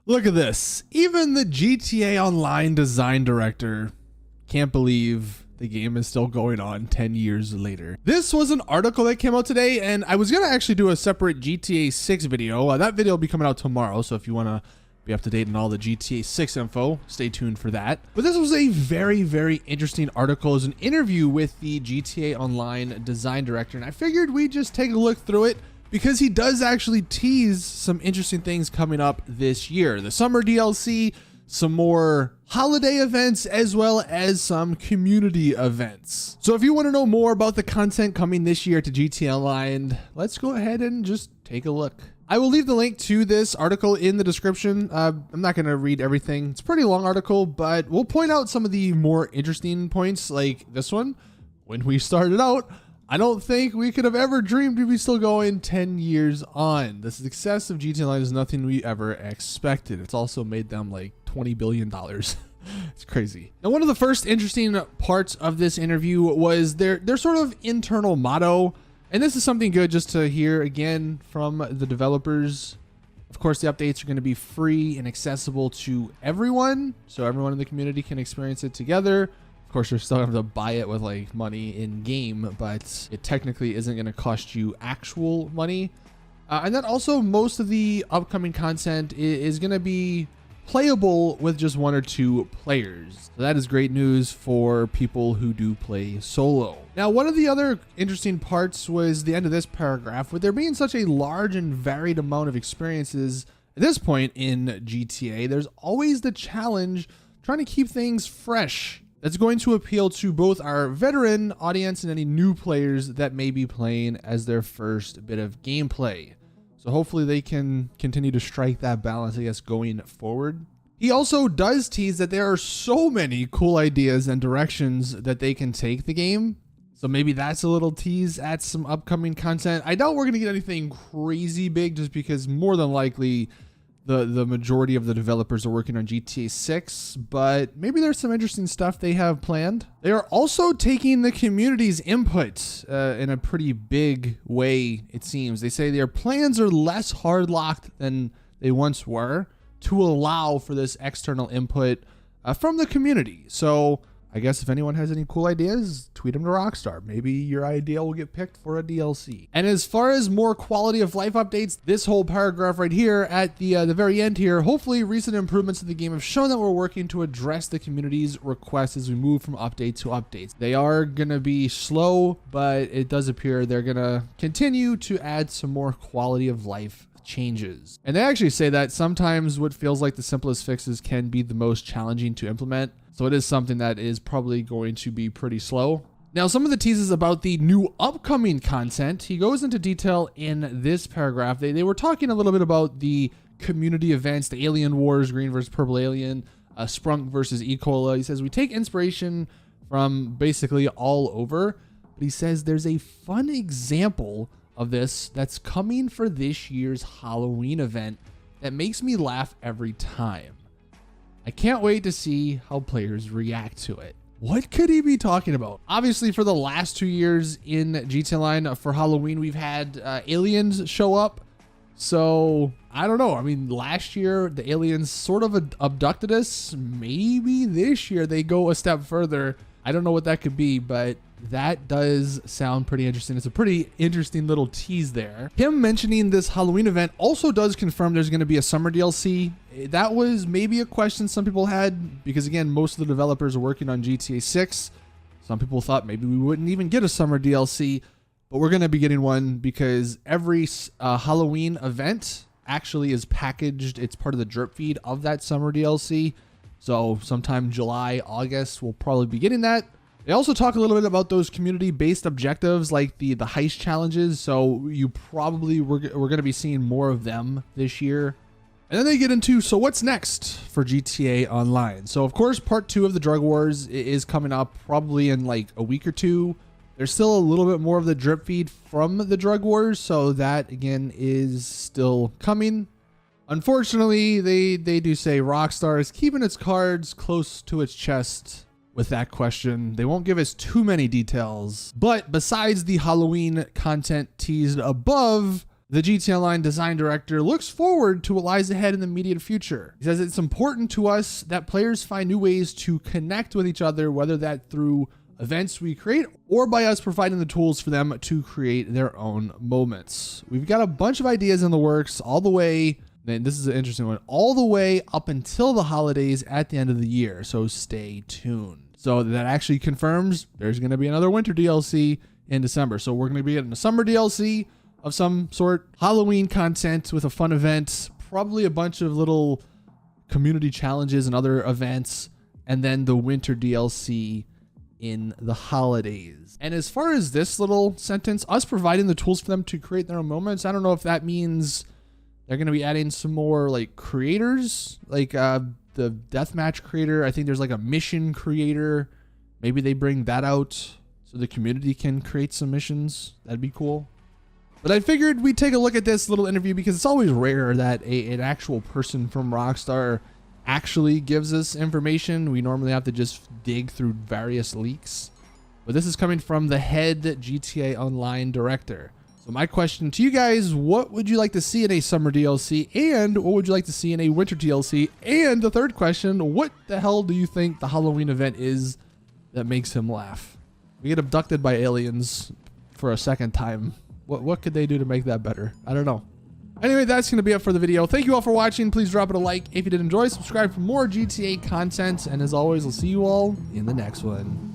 Look at this. Even the GTA Online design director can't believe the game is still going on 10 years later. This was an article that came out today, and I was gonna actually do a separate GTA 6 video. That video will be coming out tomorrow, so if you wanna be up to date on all the GTA 6 info, stay tuned for that. But this was a very, very interesting article. It was an interview with the GTA Online design director, and I figured we'd just take a look through it because he does actually tease some interesting things coming up this year. The summer DLC, some more holiday events, as well as some community events. So if you want to know more about the content coming this year to GTA Online, let's go ahead and just take a look. I will leave the link to this article in the description. I'm not going to read everything. It's a pretty long article, but we'll point out some of the more interesting points like this one. When we started out, I don't think we could have ever dreamed we'd be still going 10 years on. The success of GTA Online is nothing we ever expected. It's also made them like $20 billion. It's crazy. Now, one of the first interesting parts of this interview was their sort of internal motto. And this is something good just to hear again from the developers. Of course, the updates are going to be free and accessible to everyone, so everyone in the community can experience it together. Of course, you're still going to have to buy it with like money in game, but it technically isn't going to cost you actual money. And then also most of the upcoming content is going to be playable with just 1 or 2 players. So that is great news for people who do play solo. Now, one of the other interesting parts was the end of this paragraph. With there being such a large and varied amount of experiences at this point in GTA, there's always the challenge trying to keep things fresh. That's going to appeal to both our veteran audience and any new players that may be playing as their first bit of gameplay. So hopefully they can continue to strike that balance, I guess, going forward. He also does tease that there are so many cool ideas and directions that they can take the game. So maybe that's a little tease at some upcoming content. I doubt we're going to get anything crazy big just because more than likely the majority of the developers are working on GTA 6, but maybe there's some interesting stuff they have planned. They are also taking the community's input in a pretty big way, it seems. They say their plans are less hard-locked than they once were to allow for this external input from the community. So I guess if anyone has any cool ideas, tweet them to Rockstar. Maybe your idea will get picked for a DLC. And as far as more quality of life updates, this whole paragraph right here at the very end here, hopefully recent improvements to the game have shown that we're working to address the community's requests as we move from update to updates. They are going to be slow, but it does appear they're going to continue to add some more quality of life changes. And they actually say that sometimes what feels like the simplest fixes can be the most challenging to implement. So it is something that is probably going to be pretty slow. Now, some of the teases about the new upcoming content, he goes into detail in this paragraph. They were talking a little bit about the community events, the Alien Wars, Green versus Purple Alien, Sprunk versus E. Cola. He says, we take inspiration from basically all over, but he says there's a fun example of this that's coming for this year's Halloween event that makes me laugh every time. I can't wait to see how players react to it. What could he be talking about? Obviously, for the last 2 years in GTA Online, for Halloween, we've had aliens show up. So, I don't know. I mean, last year, the aliens sort of abducted us. Maybe this year they go a step further. I don't know what that could be, but that does sound pretty interesting. It's a pretty interesting little tease there. Him mentioning this Halloween event also does confirm there's going to be a summer DLC. That was maybe a question some people had because, again, most of the developers are working on GTA 6. Some people thought maybe we wouldn't even get a summer DLC, but we're going to be getting one because every Halloween event actually is packaged. It's part of the drip feed of that summer DLC. So sometime July, August, we'll probably be getting that. They also talk a little bit about those community-based objectives like the heist challenges. So you probably we're going to be seeing more of them this year. And then they get into, so what's next for GTA Online? So of course, part 2 of the drug wars is coming up probably in like a week or 2. There's still a little bit more of the drip feed from the drug wars. So that again is still coming. Unfortunately, they do say Rockstar is keeping its cards close to its chest with that question. They won't give us too many details, but besides the Halloween content teased above, The GTA Online design director looks forward to what lies ahead in the immediate future. He says it's important to us that players find new ways to connect with each other, whether that through events we create or by us providing the tools for them to create their own moments. We've got a bunch of ideas in the works all the way, and this is an interesting one, all the way up until the holidays at the end of the year. So stay tuned. So that actually confirms there's going to be another winter DLC in December. So we're going to be getting a summer DLC of some sort, Halloween content with a fun event, probably a bunch of little community challenges and other events, and then the winter DLC in the holidays. And as far as this little sentence, us providing the tools for them to create their own moments, I don't know if that means they're going to be adding some more like creators, like the deathmatch creator. I think there's like a mission creator. Maybe they bring that out so the community can create some missions. That'd be cool. But I figured we'd take a look at this little interview because it's always rare that an actual person from Rockstar actually gives us information. We normally have to just dig through various leaks. But this is coming from the head GTA Online director. So my question to you guys, what would you like to see in a summer DLC? And what would you like to see in a winter DLC? And the third question, what the hell do you think the Halloween event is that makes him laugh? We get abducted by aliens for a second time. What could they do to make that better? I don't know. Anyway, that's going to be it for the video. Thank you all for watching. Please drop it a like if you did enjoy. Subscribe for more GTA content. And as always, I'll see you all in the next one.